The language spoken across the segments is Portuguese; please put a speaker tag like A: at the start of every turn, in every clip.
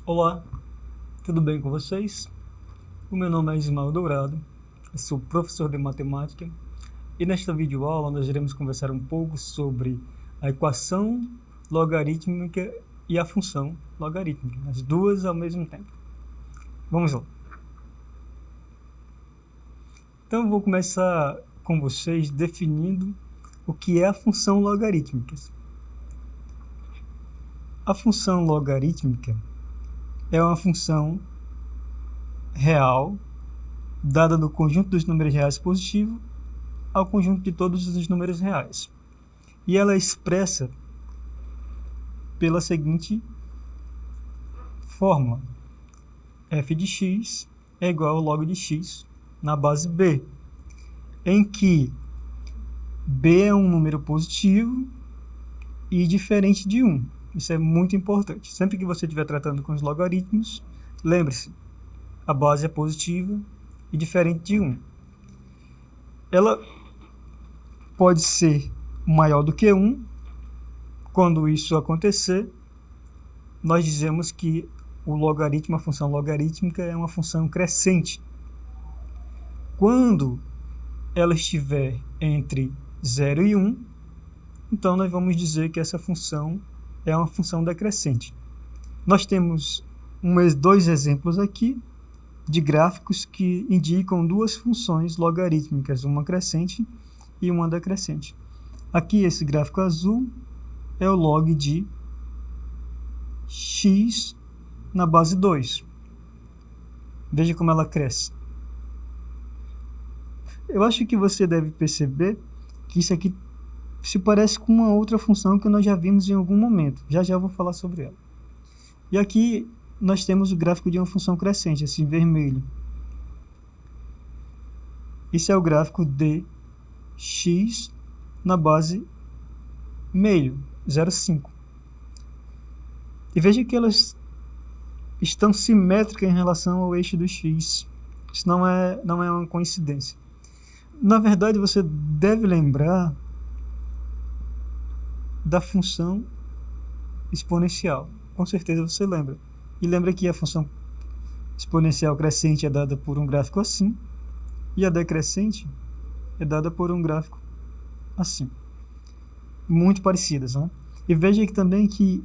A: Olá, tudo bem com vocês? O meu nome é Ismael Dourado, eu sou professor de matemática e nesta videoaula nós iremos conversar um pouco sobre a equação logarítmica e a função logarítmica, as duas ao mesmo tempo. Vamos lá. Então eu vou começar com vocês definindo o que é a função logarítmica. A função logarítmica é uma função real dada no conjunto dos números reais positivo ao conjunto de todos os números reais. E ela é expressa pela seguinte fórmula: f de x é igual ao log de x na base b, em que b é um número positivo e diferente de 1. Isso é muito importante. Sempre que você estiver tratando com os logaritmos, lembre-se, a base é positiva e diferente de 1. Ela pode ser maior do que 1. Quando isso acontecer, nós dizemos que o logaritmo, a função logarítmica, é uma função crescente. Quando ela estiver entre 0 e 1, então nós vamos dizer que essa função é uma função decrescente. Nós temos dois exemplos aqui de gráficos que indicam duas funções logarítmicas, uma crescente e uma decrescente. Aqui esse gráfico azul é o log de x na base 2. Veja como ela cresce. Eu acho que você deve perceber que isso aqui se parece com uma outra função que nós já vimos em algum momento. Já já vou falar sobre ela. E aqui nós temos o gráfico de uma função crescente, assim, vermelho. Esse é o gráfico de x na base meio, 0,5. E veja que elas estão simétricas em relação ao eixo do x. Isso não é uma coincidência. Na verdade, você deve lembrar da função exponencial. Com certeza você lembra. E lembra que a função exponencial crescente é dada por um gráfico assim, e a decrescente é dada por um gráfico assim. Muito parecidas, né? E veja aqui também que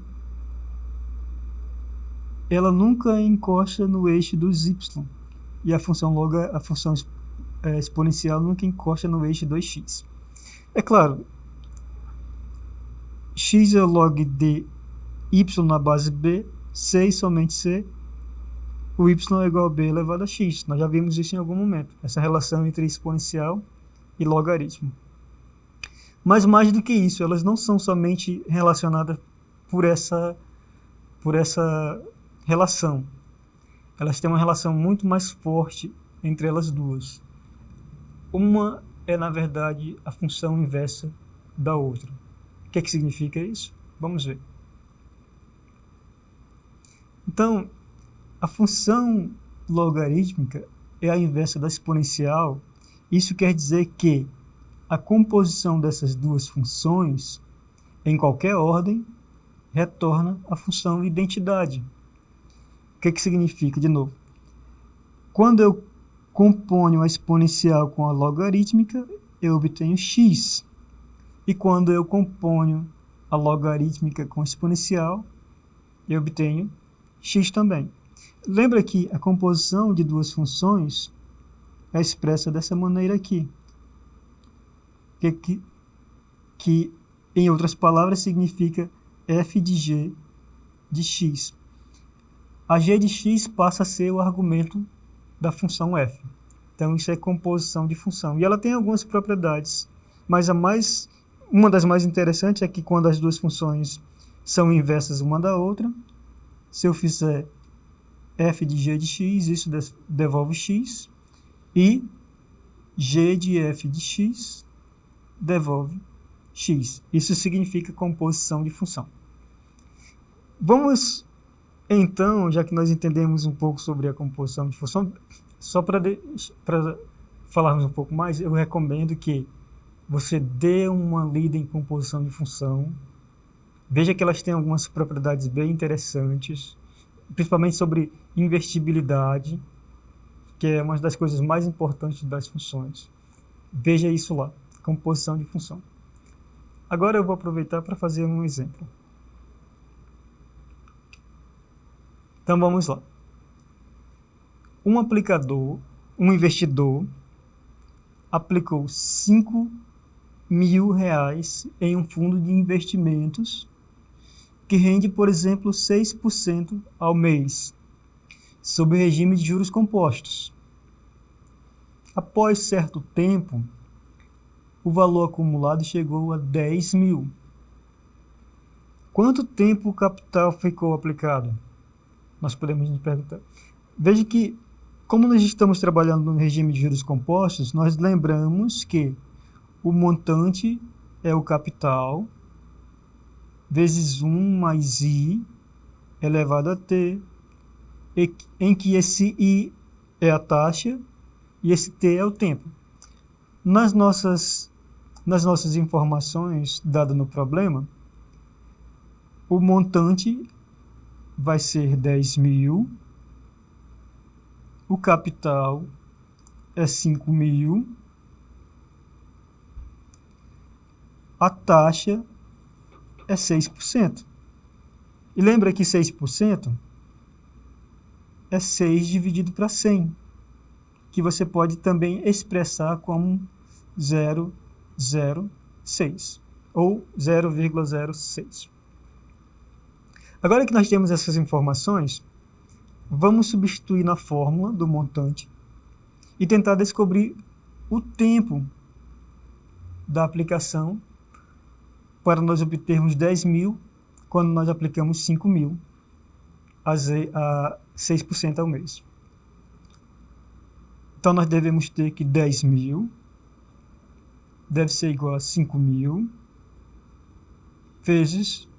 A: ela nunca encosta no eixo dos y. E a função exponencial nunca encosta no eixo 2x. É claro, x é o log de y na base b, c e somente c, o y é igual a b elevado a x. Nós já vimos isso em algum momento, essa relação entre exponencial e logaritmo. Mas mais do que isso, elas não são somente relacionadas por essa relação. Elas têm uma relação muito mais forte entre elas duas. Uma é, na verdade, a função inversa da outra. O que significa isso? Vamos ver. Então, a função logarítmica é a inversa da exponencial. Isso quer dizer que a composição dessas duas funções, em qualquer ordem, retorna a função identidade. O que significa, de novo? Quando eu componho a exponencial com a logarítmica, eu obtenho x. E quando eu componho a logarítmica com a exponencial, eu obtenho x também. Lembra que a composição de duas funções é expressa dessa maneira aqui. Que em outras palavras, significa f de g de x. A g de x passa a ser o argumento da função f. Então, isso é composição de função. E ela tem algumas propriedades, mas uma das mais interessantes é que quando as duas funções são inversas uma da outra, se eu fizer f de g de x, isso devolve x, e g de f de x devolve x. Isso significa composição de função. Vamos, então, já que nós entendemos um pouco sobre a composição de função, só para falarmos um pouco mais, eu recomendo que você dê uma lida em composição de função. Veja que elas têm algumas propriedades bem interessantes. principalmente sobre invertibilidade, que é uma das coisas mais importantes das funções. Veja isso lá, composição de função. Agora eu vou aproveitar para fazer um exemplo. Então vamos lá. Um investidor, aplicou R$ 5.000 em um fundo de investimentos que rende, por exemplo, 6% ao mês, sob o regime de juros compostos. Após certo tempo, o valor acumulado chegou a 10 mil. Quanto tempo o capital ficou aplicado? Nós podemos nos perguntar. Veja que, como nós estamos trabalhando no regime de juros compostos, nós lembramos que o montante é o capital vezes 1 mais I elevado a T, em que esse I é a taxa e esse T é o tempo. Nas nossas informações dadas no problema, o montante vai ser 10 mil, o capital é 5 mil, a taxa é 6%. E lembra que 6% é 6 dividido para 100, que você pode também expressar como 0,06 ou 0,06. Agora que nós temos essas informações, vamos substituir na fórmula do montante e tentar descobrir o tempo da aplicação para nós obtermos 10 mil quando nós aplicamos 5 mil a 6% ao mês. Então nós devemos ter que 10 mil deve ser igual a 5 mil vezes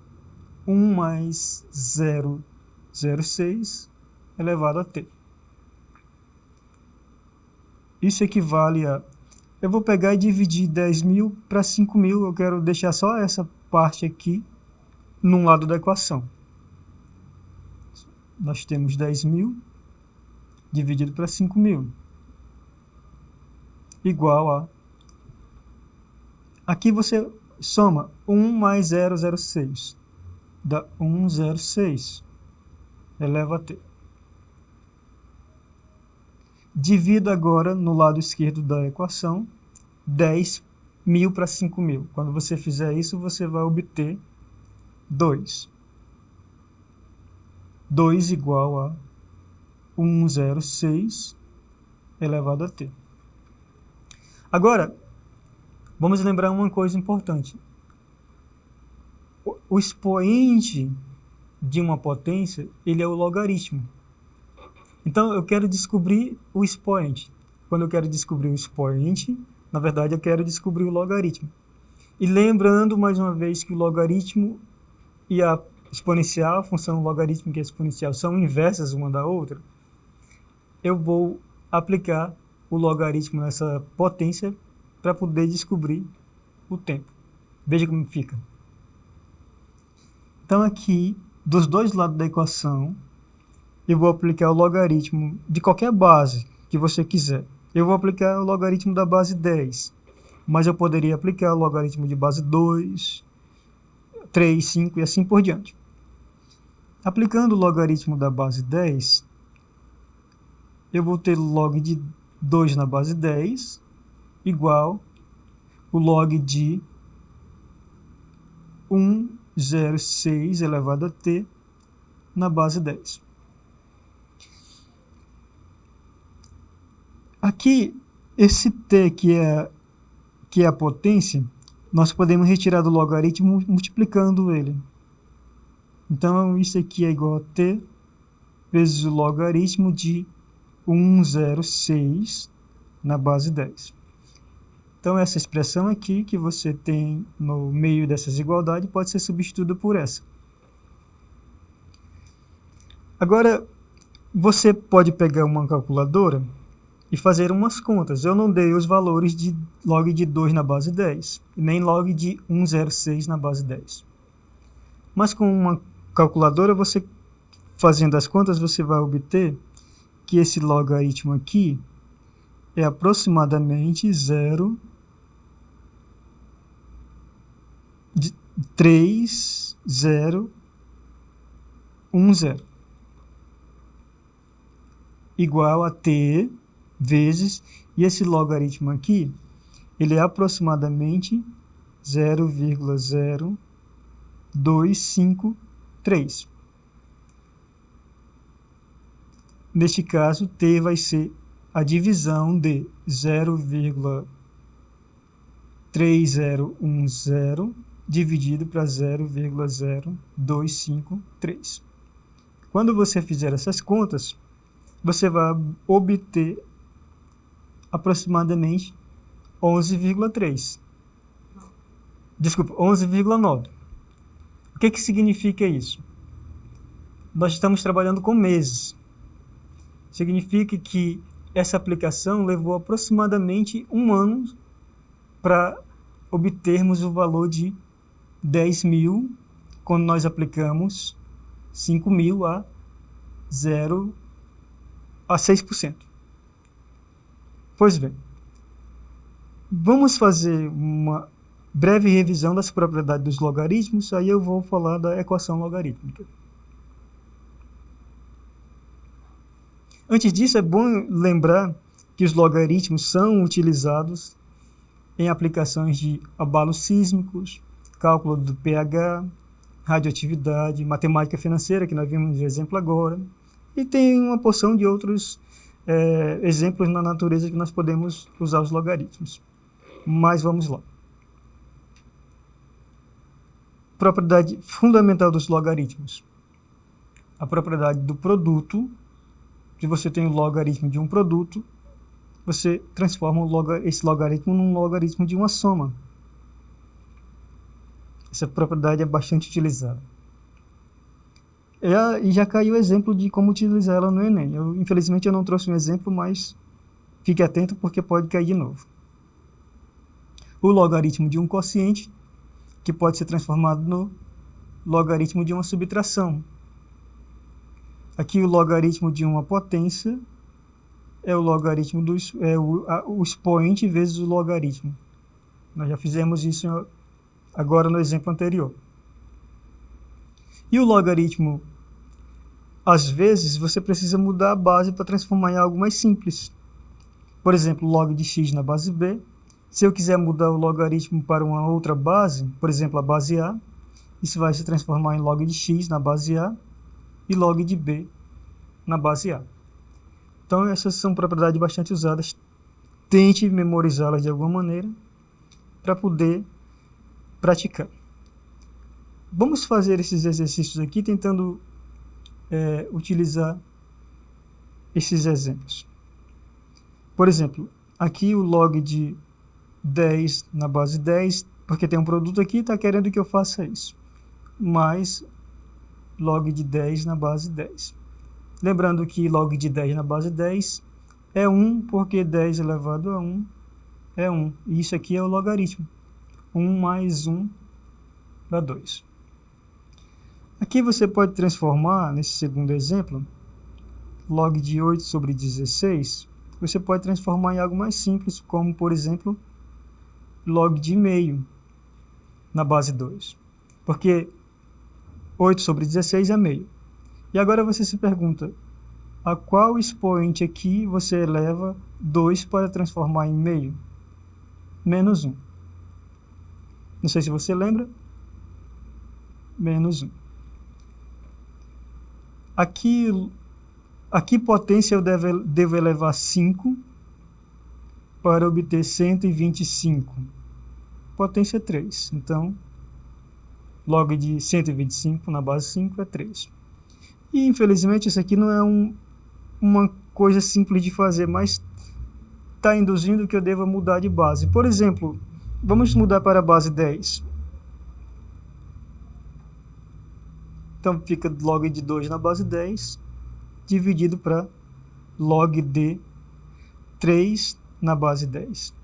A: 1 mais 0,06 elevado a t. Isso equivale a... Eu vou pegar e dividir 10 mil para 5 mil. Eu quero deixar só essa parte aqui num lado da equação. Nós temos 10 mil dividido para 5 mil. Igual a... Aqui você soma 1 mais 0,06. Dá 1,06. Eleva a t. Divido agora no lado esquerdo da equação 10 mil para 5 mil. Quando você fizer isso, você vai obter 2. 2 igual a 1,06 elevado a t. Agora, vamos lembrar uma coisa importante. O expoente de uma potência, ele é o logaritmo. Então, eu quero descobrir o expoente. Quando eu quero descobrir o expoente, na verdade, eu quero descobrir o logaritmo. E lembrando, mais uma vez, que o logaritmo e a exponencial, a função logarítmica e a exponencial, são inversas uma da outra, eu vou aplicar o logaritmo nessa potência para poder descobrir o tempo. Veja como fica. Então, aqui, dos dois lados da equação, eu vou aplicar o logaritmo de qualquer base que você quiser. Eu vou aplicar o logaritmo da base 10, mas eu poderia aplicar o logaritmo de base 2, 3, 5 e assim por diante. Aplicando o logaritmo da base 10, eu vou ter log de 2 na base 10 igual o log de 1,06 elevado a t na base 10. Aqui, esse t que é a potência, nós podemos retirar do logaritmo multiplicando ele. Então, isso aqui é igual a t vezes o logaritmo de 1,06 na base 10. Então, essa expressão aqui que você tem no meio dessa desigualdade pode ser substituída por essa. Agora, você pode pegar uma calculadora e fazer umas contas. Eu não dei os valores de log de 2 na base 10, nem log de 1,06 na base 10. Mas com uma calculadora você fazendo as contas, você vai obter que esse logaritmo aqui é aproximadamente 0,3010 igual a t vezes, e esse logaritmo aqui, ele é aproximadamente 0,0253. Neste caso, t vai ser a divisão de 0,3010 dividido para 0,0253. Quando você fizer essas contas, você vai obter aproximadamente 11,3. Desculpa, 11,9. O que significa isso? Nós estamos trabalhando com meses. Significa que essa aplicação levou aproximadamente um ano para obtermos o valor de 10.000, quando nós aplicamos 5.000 a 6%. Pois bem, vamos fazer uma breve revisão das propriedades dos logaritmos, aí eu vou falar da equação logarítmica. Antes disso, é bom lembrar que os logaritmos são utilizados em aplicações de abalos sísmicos, cálculo do pH, radioatividade, matemática financeira, que nós vimos de exemplo agora, e tem uma porção de outros exemplos na natureza que nós podemos usar os logaritmos. Mas vamos lá. Propriedade fundamental dos logaritmos. A propriedade do produto. Se você tem o logaritmo de um produto, você transforma esse logaritmo num logaritmo de uma soma. Essa propriedade é bastante utilizada. E já caiu o exemplo de como utilizar ela no Enem. Infelizmente eu não trouxe um exemplo, mas fique atento porque pode cair de novo. O logaritmo de um quociente, que pode ser transformado no logaritmo de uma subtração. Aqui o logaritmo de uma potência é o logaritmo o expoente vezes o logaritmo. Nós já fizemos isso agora no exemplo anterior. E o logaritmo, às vezes, você precisa mudar a base para transformar em algo mais simples. Por exemplo, log de x na base b. Se eu quiser mudar o logaritmo para uma outra base, por exemplo, a base a, isso vai se transformar em log de x na base a e log de b na base a. Então, essas são propriedades bastante usadas. Tente memorizá-las de alguma maneira para poder praticar. Vamos fazer esses exercícios aqui tentando utilizar esses exemplos. Por exemplo, aqui o log de 10 na base 10, porque tem um produto aqui e está querendo que eu faça isso. Mais log de 10 na base 10. Lembrando que log de 10 na base 10 é 1, porque 10 elevado a 1 é 1. E isso aqui é o logaritmo. 1 mais 1 dá 2. Aqui você pode transformar, nesse segundo exemplo, log de 8 sobre 16, você pode transformar em algo mais simples, como, por exemplo, log de meio na base 2. Porque 8 sobre 16 é meio. E agora você se pergunta, a qual expoente aqui você eleva 2 para transformar em meio? Menos 1. Não sei se você lembra. Menos 1. Aqui potência eu devo elevar 5 para obter 125. Potência é 3. Então, log de 125 na base 5 é 3. E, infelizmente, isso aqui não é uma coisa simples de fazer, mas está induzindo que eu deva mudar de base. Por exemplo, vamos mudar para a base 10. Então, fica log de 2 na base 10, dividido para log de 3 na base 10.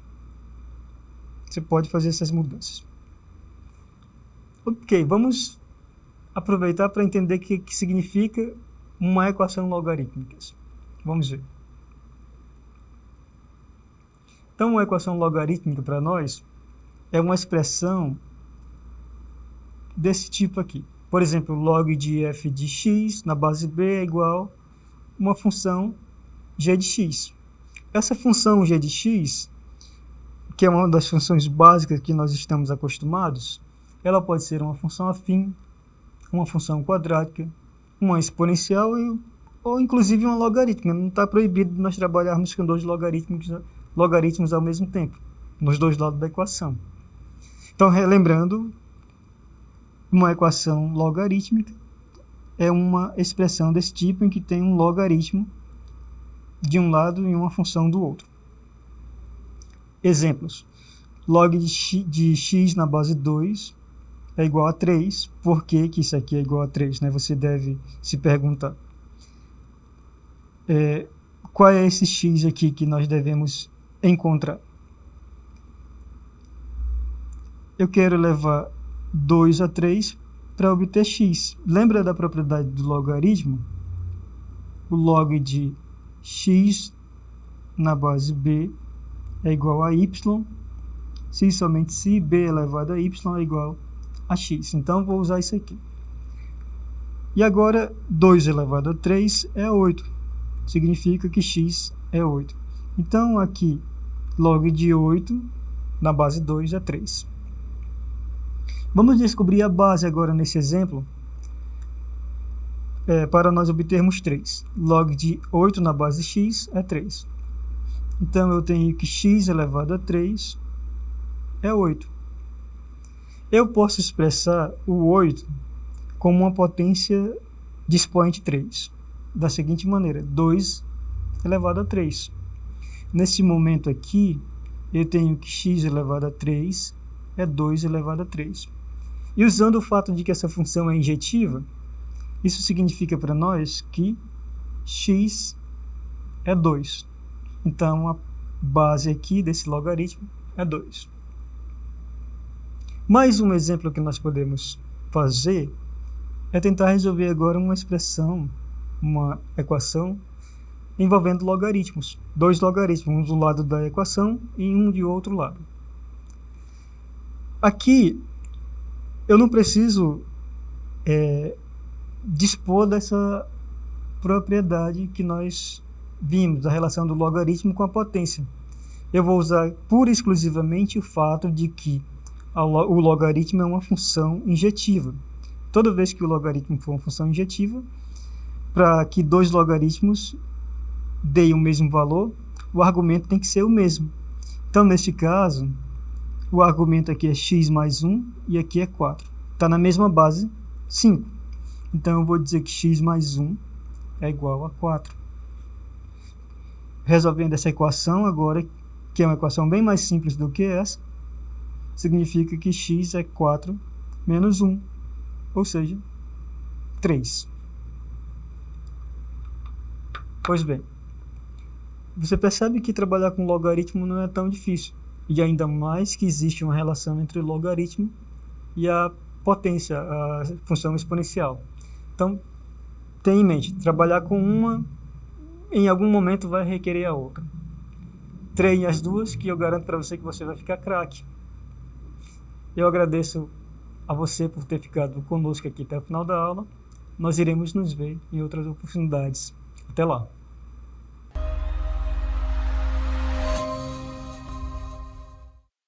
A: Você pode fazer essas mudanças. Ok, vamos aproveitar para entender o que significa uma equação logarítmica. Vamos ver. Então, uma equação logarítmica para nós é uma expressão desse tipo aqui. Por exemplo, log de f de x na base b é igual a uma função g de x. Essa função g de x, que é uma das funções básicas que nós estamos acostumados, ela pode ser uma função afim, uma função quadrática, uma exponencial ou inclusive uma logarítmica. Não está proibido nós trabalharmos com dois logaritmos ao mesmo tempo, nos dois lados da equação. Então, relembrando, uma equação logarítmica é uma expressão desse tipo em que tem um logaritmo de um lado e uma função do outro. Exemplos. Log de x na base 2 é igual a 3. Por que que isso aqui é igual a 3? Né? Você deve se perguntar. Qual é esse x aqui que nós devemos encontrar? Eu quero levar 2 a 3 para obter x. Lembra da propriedade do logaritmo? O log de x na base b é igual a y, se somente se b elevado a y é igual a x. Então, vou usar isso aqui. E agora, 2 elevado a 3 é 8. Significa que x é 8. Então, aqui, log de 8 na base 2 é 3. Vamos descobrir a base agora nesse exemplo, para nós obtermos 3. Log de 8 na base x é 3. Então, eu tenho que x elevado a 3 é 8. Eu posso expressar o 8 como uma potência de expoente 3, da seguinte maneira: 2 elevado a 3. Nesse momento aqui, eu tenho que x elevado a 3 é 2 elevado a 3. E usando o fato de que essa função é injetiva, isso significa para nós que x é 2. Então, a base aqui desse logaritmo é 2. Mais um exemplo que nós podemos fazer é tentar resolver agora uma expressão, uma equação envolvendo logaritmos. Dois logaritmos, um do lado da equação e um de outro lado. Aqui, eu não preciso dispor dessa propriedade que nós vimos, da relação do logaritmo com a potência. Eu vou usar pura e exclusivamente o fato de que o logaritmo é uma função injetiva. Toda vez que o logaritmo for uma função injetiva, para que dois logaritmos deem o mesmo valor, o argumento tem que ser o mesmo. Então, neste caso, o argumento aqui é x mais 1 e aqui é 4. Está na mesma base, 5. Então, eu vou dizer que x mais 1 é igual a 4. Resolvendo essa equação agora, que é uma equação bem mais simples do que essa, significa que x é 4 menos 1, ou seja, 3. Pois bem, você percebe que trabalhar com logaritmo não é tão difícil, e ainda mais que existe uma relação entre o logaritmo e a potência, a função exponencial. Então, tenha em mente, trabalhar com uma, em algum momento vai requerer a outra. Treine as duas, que eu garanto para você que você vai ficar craque. Eu agradeço a você por ter ficado conosco aqui até o final da aula. Nós iremos nos ver em outras oportunidades. Até lá!